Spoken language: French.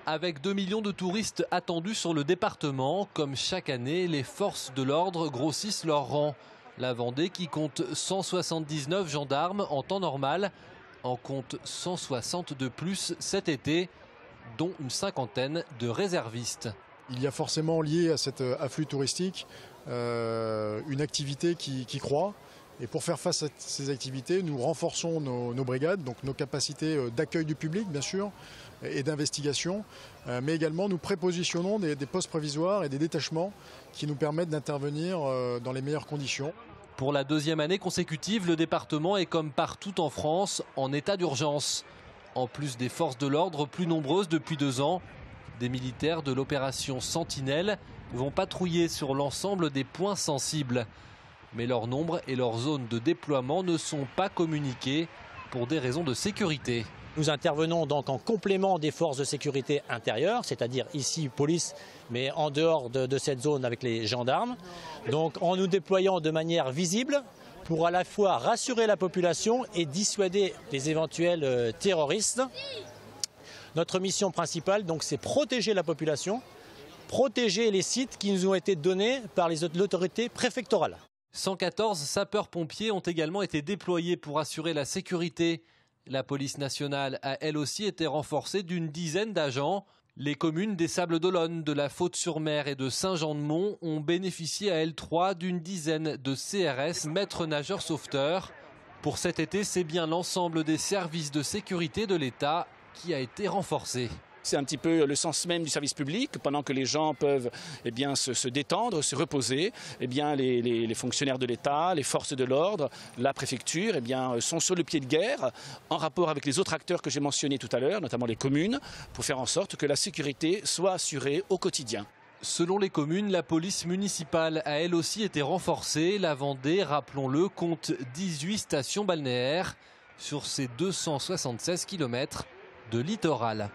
Avec 2 millions de touristes attendus sur le département, comme chaque année, les forces de l'ordre grossissent leurs rangs. La Vendée, qui compte 179 gendarmes en temps normal, en compte 160 de plus cet été, dont une cinquantaine de réservistes. Il y a forcément lié à cet afflux touristique une activité qui croît. Et pour faire face à ces activités, nous renforçons nos brigades, donc nos capacités d'accueil du public, bien sûr, et d'investigation. Mais également, nous prépositionnons des postes provisoires et des détachements qui nous permettent d'intervenir dans les meilleures conditions. Pour la deuxième année consécutive, le département est, comme partout en France, en état d'urgence. En plus des forces de l'ordre plus nombreuses depuis 2 ans, des militaires de l'opération Sentinelle vont patrouiller sur l'ensemble des points sensibles. Mais leur nombre et leur zone de déploiement ne sont pas communiqués pour des raisons de sécurité. Nous intervenons donc en complément des forces de sécurité intérieures, c'est-à-dire ici police, mais en dehors de cette zone avec les gendarmes. Donc en nous déployant de manière visible pour à la fois rassurer la population et dissuader les éventuels terroristes. Notre mission principale, donc, c'est protéger la population, protéger les sites qui nous ont été donnés par l'autorité préfectorale. 114 sapeurs-pompiers ont également été déployés pour assurer la sécurité. La police nationale a elle aussi été renforcée d'une dizaine d'agents. Les communes des Sables-d'Olonne, de la Faute-sur-Mer et de Saint-Jean-de-Mont ont bénéficié à L3 d'une dizaine de CRS, maîtres nageurs sauveteurs. Pour cet été, c'est bien l'ensemble des services de sécurité de l'État qui a été renforcé. C'est un petit peu le sens même du service public. Pendant que les gens peuvent se détendre, se reposer, les fonctionnaires de l'État, les forces de l'ordre, la préfecture sont sur le pied de guerre en rapport avec les autres acteurs que j'ai mentionnés tout à l'heure, notamment les communes, pour faire en sorte que la sécurité soit assurée au quotidien. Selon les communes, la police municipale a elle aussi été renforcée. La Vendée, rappelons-le, compte 18 stations balnéaires sur ses 276 km de littoral.